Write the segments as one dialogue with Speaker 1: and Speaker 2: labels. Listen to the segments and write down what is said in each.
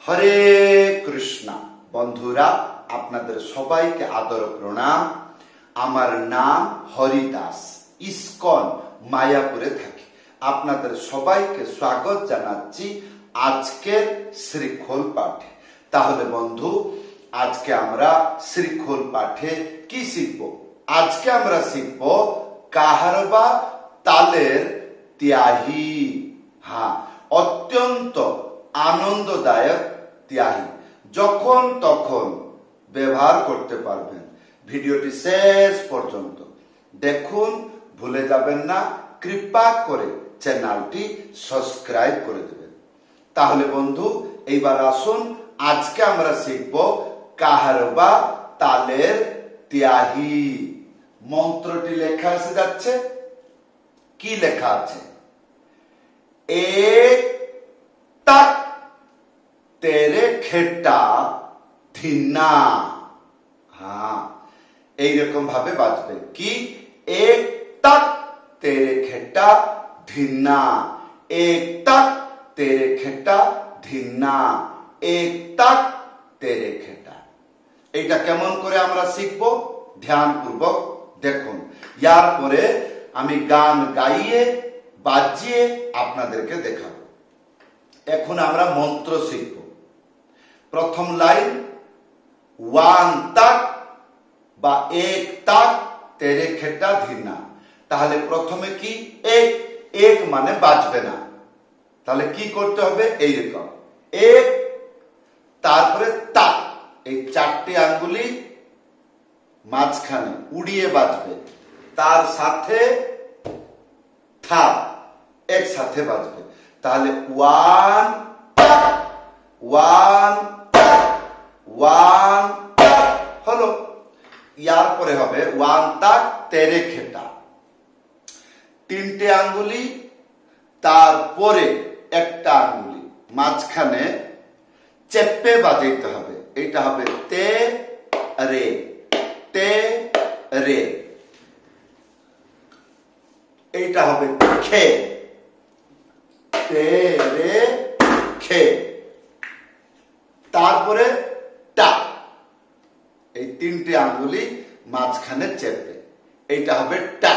Speaker 1: হরে কৃষ্ণ বন্ধুরা, আপনাদের সবাইকে আদর প্রণাম। আমার নাম হরিদাস, ইস্কন মায়াপুরে থাকি। আপনাদের সবাইকে স্বাগত জানাচ্ছি আজকের শ্রীখোল পাঠে। তাহলে বন্ধু, আজকে আমরা শ্রীখোল পাঠে কি শিখব? আজকে আমরা শিখব কাহারবা তালের ত্যাহি। হ্যাঁ, অত্যন্ত আনন্দদায়ক ত্যাহি, যখন তখন ব্যবহার করতে পারবেন। ভিডিওটি শেষ পর্যন্ত দেখুন, ভুলে যাবেন না কৃপা করে চ্যানেলটি সাবস্ক্রাইব করে দেবেন। তাহলে বন্ধু, এইবার আসুন, আজকে আমরা শিখব কাহারবা তালের ত্যাহি। মন্ত্রটি লেখা এসে যাচ্ছে। কি লেখা আছে? এক তাক তেরে খেটা ধিনা। হ্যাঁ, এইরকম ভাবে বাজবে। কি? এক তাক তেরে খেটা ধিনা, এক তাক তেরে খেটা ধিনা, এক তাক তেরে খেটা। এইটা কেমন করে আমরা শিখব? ধ্যান পূর্বক দেখুন। ইয়ার পরে আমি গান গাইয়ে বাজিয়ে আপনাদেরকে দেখাবো। এখন আমরা মন্ত্র শিখব। প্রথম লাইন ওয়ান তাক বা এক তাক তেরে খেটা ধিনা। তাহলে প্রথমে কি? এক, এক মানে বাজবে না। তাহলে কি করতে হবে? এইরকম এক, তারপরে তাক, এই চারটি আঙ্গুলি মাঝখানে উড়িয়ে বাজবে, তার সাথে থাপ একসাথে বাজবে। তাহলে ওয়ান ওয়ান ওয়ান হলো। ইয়ার পরে হবে ওয়ান তাক তেরে খেটা, তিনটে আঙ্গুলি, তারপরে একটা আঙ্গুলি মাঝখানে চেপে বাজাইতে হবে। এটা হবে তে রে, তে রে। এইটা হবে খে, তে রে খে। তারপরে টা, এই তিনটে আঙ্গুলি মাঝখানে চেপে, এইটা হবে টা।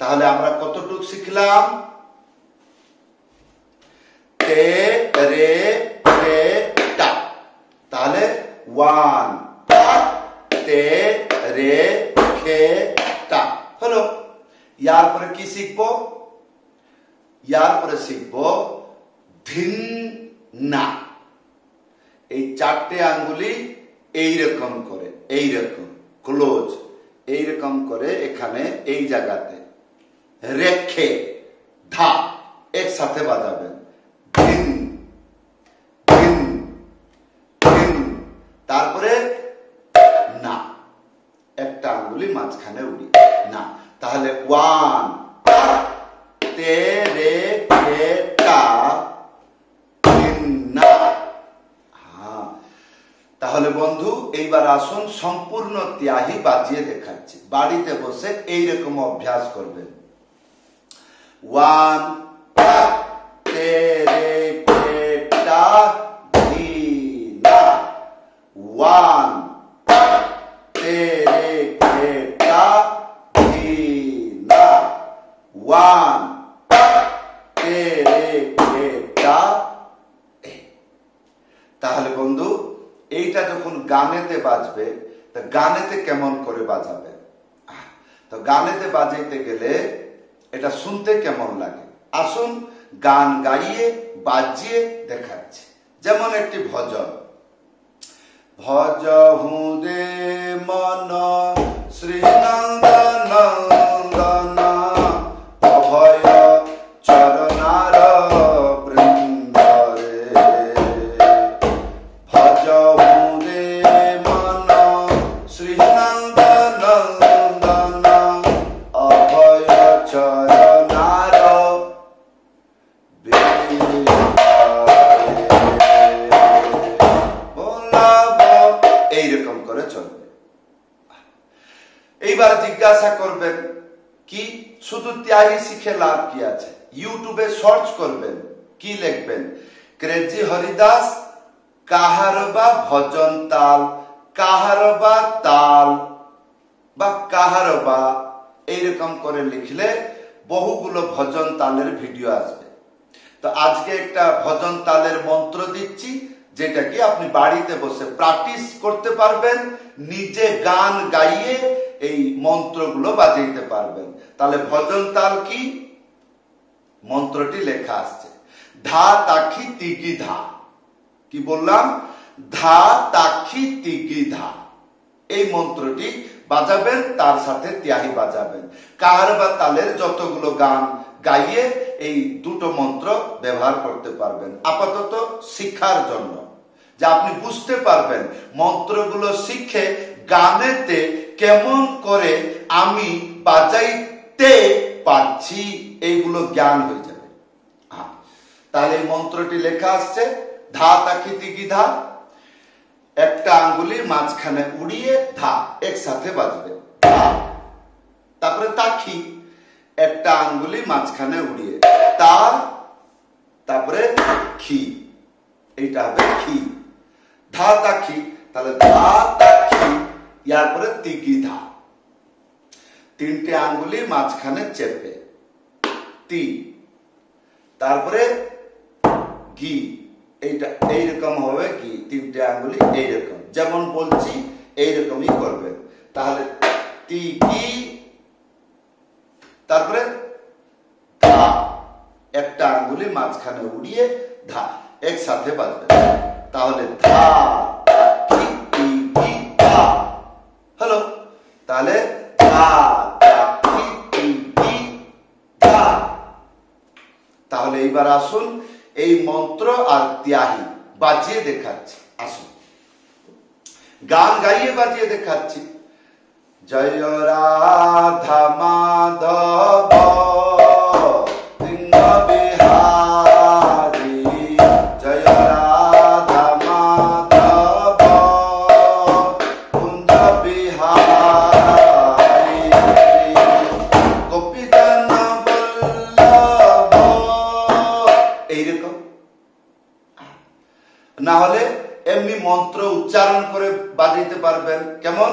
Speaker 1: তাহলে আমরা কতটুকু শিখলাম? তে রে খে টা। তাহলে ওয়ান তাক তে রে খে টা হলো। ইয়ার পরে কি শিখবো? ইয়ার পরে শিখবো ধিন না। এই চারটে আঙ্গুলি এইরকম করে, এইরকম ক্লোজ, এইরকম করে এখানে এই জায়গাতে রেখে ধা একসাথে বাজাবেন। ধিন ধিন ধিন। তারপরে না, একটা আঙ্গুলি মাঝখানে উড়ি না। তাহলে ওয়ান তে রে খে টা ধিন না। হ্যাঁ, তাহলে বন্ধু, এইবার আসুন সম্পূর্ণ ত্যাহি বাজিয়ে দেখাচ্ছি। বাড়িতে বসে এইরকম অভ্যাস করবেন। ওয়ান তে রে খে টা ধিনা, ওয়ান তে রে খে টা ধিনা, ওয়ান তে রে খে টা। তাহলে বন্ধু, এইটা যখন গানেতে বাজবে, তা গানেতে কেমন করে বাজাবে? তো গানেতে বাজাইতে গেলে এটা শুনতে কেমন লাগে? আসুন গান গাইয়ে বাজিয়ে দেখাচ্ছি। যেমন একটি ভজন। ভজহু দে মন শ্রীনন্দন নন্দন অভয় চরণার বৃন্দরে। ভজহু দে মন শ্রীনন্দন নন্দন অভয় চরণার এইরকম করে চলবে। এইবার জিজ্ঞাসা করবেন, কি শুধু ত্যাহি শিখে লাভ কি আছে? ইউটিউবে সার্চ করবেন, কি লিখবেন? ক্রেজি হরিদাস, কাহার বা ভজন তাল, কাহার বা তাল বা কাহার বা, এইরকম করে লিখলে বহুগুলো ভজন তালের ভিডিও আসবে। তো আজকে একটা ভজন তালের মন্ত্র দিচ্ছি, যেটা কি আপনি বাড়িতে বসে প্র্যাকটিস করতে পারবেন, নিজে গান গাইয়ে এই মন্ত্রগুলো বাজাইতে পারবেন। তাহলে ভজন তাল কি? মন্ত্রটি লেখা আসছে, ধা তাখি তিগি ধা। কি বললাম? ধা তাখি তিগি ধা। এই মন্ত্রটি বাজাবেন, তার সাথে ত্যাহি বাজাবেন। কাহার বা তালের যতগুলো গান গাইয়ে এই দুটো মন্ত্র ব্যবহার করতে পারবেন, আপাতত শিক্ষার জন্য, যে আপনি বুঝতে পারবেন মন্ত্রগুলো শিখে গানেতে কেমন করে আমি বাজাইতে পারছি, এইগুলো জ্ঞান হয়ে যাবে। তাহলে এই মন্ত্রটি লেখা আসছে, ধা তাখি তিগি ধা। একটা আঙ্গুলি মাঝখানে উড়িয়ে ধা একসাথে বাজবে, ধা। তারপরে তাখি, একটা আঙ্গুলি মাঝখানে উড়িয়ে তা, তারপরে খি, এইটা হবে খি, ধা তাখি। তাহলে ধা তাখি, ইয়ার পরে তিগি ধা, তিনটে আঙ্গুলি মাঝখানে চেপে তি, তারপরে গি, এইটা এইরকম হবে কি, তিনটে আঙ্গুলি এইরকম, যেমন বলছি এইরকমই করবেন। তাহলে তিগি, তারপরে ধা, একটা আঙ্গুলি মাঝখানে উড়িয়ে ধা একসাথে বাজবে। তাহলে ধা কি তিগি ধা হলো। তাহলে ধা কি তিগি ধা। তাহলে এইবার আসুন এই মন্ত্র আর ত্যাহি বাজিয়ে দেখাচ্ছি। আসুন গান গাইয়ে বাজিয়ে দেখাচ্ছি। জয় রাধা মাধব সিংহ বিহারী, জয় রাধা মাধব কুঞ্জ বিহারী, গোপীজন বল্লভ, এইরকম। না হলে এমনি মন্ত্র উচ্চারণ করে বাজাইতে পারবেন। কেমন?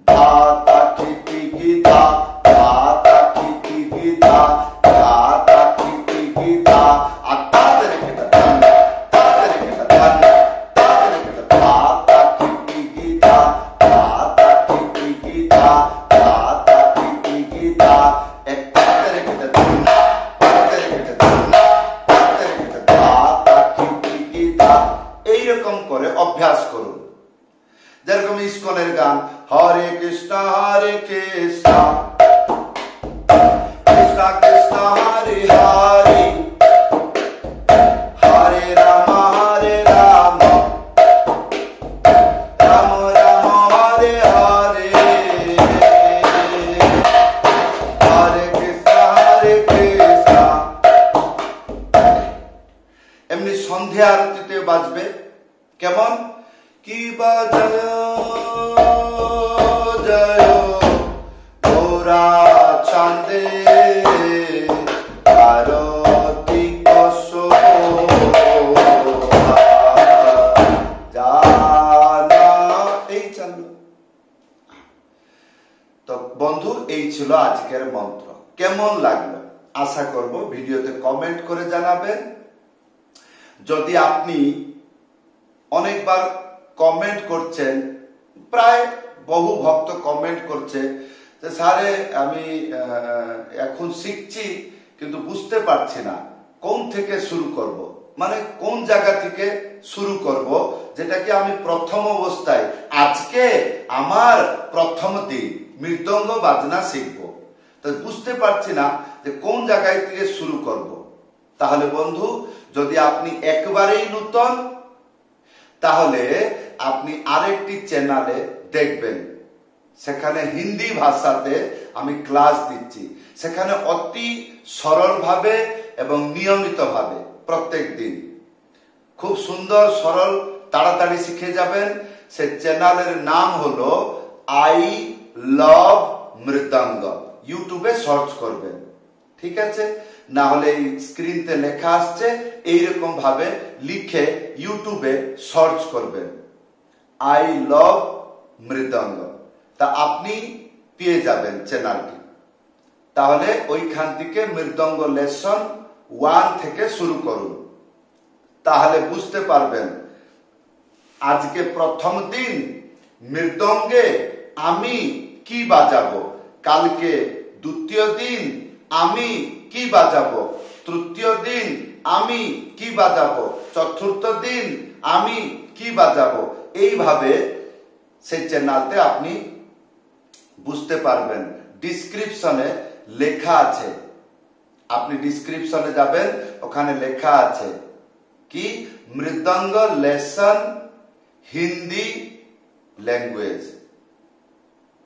Speaker 1: ধা তাখি তিগি ধা, ধা তাখি তিগি ধা, ধা তাখি তিগি ধা, আর তাতে রেখে ধান, তাতে রেখে ধান, তাতে রেখে ধা তাখি তিগি ধা, ধা তাখি তিগি ধা, ধা তাখি তিগি ধা, এক তাতে রেখে ধান, তাতে রেখে ধান, তাতে রেখে ধা তাখি তিগি ধা। এইরকম করে অভ্যাস করুন। যেরকম ইস্কনের গান, হরে কৃষ্ণ কৃষ্ণ কৃষ্ণ হরে হরে, হরে রাম রাম রাম হরে হরে, হরে কৃষ্ণ। এমনি সন্ধ্যা আরতিতে বাজবে। কেমন? কি বাজয় জয় গোরা চাঁদে আরতি কসো জানা, এই চালু। তো বন্ধু, এই ছিল আজকের মন্ত্র। কেমন লাগলো আশা করব ভিডিওতে কমেন্ট করে জানাবেন। যদি আপনি অনেকবার কমেন্ট করছেন, প্রায় বহু ভক্ত কমেন্ট করছে যে স্যারে আমি এখন শিখছি কিন্তু বুঝতে পারছি না কোন থেকে শুরু করব, মানে কোন জায়গা থেকে শুরু করব, যেটা কি আমি প্রথম অবস্থায়, আজকে আমার প্রথম দিন মৃদঙ্গ বাজনা শিখব, তো বুঝতে পারছি না যে কোন জায়গায় থেকে শুরু করব। তাহলে বন্ধু, যদি আপনি একবারেই নূতন, তাহলে আপনি আরেকটি চ্যানেলে দেখবেন, সেখানে হিন্দি ভাষাতে আমি ক্লাস দিচ্ছি। সেখানে অতি সরলভাবে এবং নিয়মিতভাবে প্রত্যেক দিন খুব সুন্দর সরল তাড়াতাড়ি শিখে যাবেন। সে চ্যানেলের নাম হলো আই লাভ মৃদঙ্গ। ইউটিউবে সার্চ করবেন, ঠিক আছে? না হলে এই স্ক্রিনতে লেখা আসছে, এইরকম ভাবে লিখে ইউটিউবে সার্চ করবেন আই লাভ মৃদঙ্গ, তা আপনি পেয়ে যাবেন চ্যানেলটি। তাহলে ওইখান থেকে মৃদঙ্গ লেসন 1 থেকে শুরু করুন, তাহলে বুঝতে পারবেন। আজকে প্রথম দিন মৃদঙ্গে আমি কি বাজাবো, কালকে দ্বিতীয় দিন আমি কি বাজাবো, তৃতীয় দিন আমি কি বাজাবো, চতুর্থ দিন আমি কি বাজাবো। এইভাবে সেই চ্যানেলতে আপনি বুঝতে পারবেন। ডিসক্রিপশনে লেখা আছে, আপনি ডিসক্রিপশনে যাবেন, ওখানে লেখা আছে কি মৃদঙ্গ লেসন হিন্দি लैंग्वेज,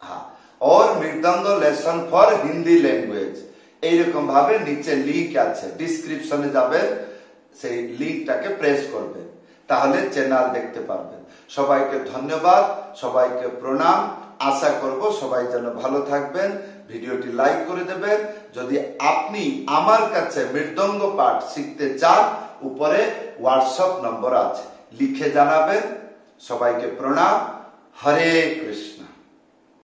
Speaker 1: हाँ, और मृदंग लेसन फॉर हिंदी लैंग्वेज এইরকম ভাবে নিচে লিংক আছে, ডেসক্রিপশনে যাবেন, সেই লিংকটাকে প্রেস করবেন, তাহলে চ্যানেল দেখতে পারবেন। সবাইকে ধন্যবাদ, সবাইকে প্রণাম। আশা করব সবাই যেন ভালো থাকবেন। ভিডিওটি লাইক করে দেবেন। যদি আপনি আমার কাছে মৃদঙ্গ পাঠ শিখতে চান, উপরে হোয়াটসঅ্যাপ নম্বর আছে, লিখে জানাবেন। সবাইকে প্রণাম। হরে কৃষ্ণ।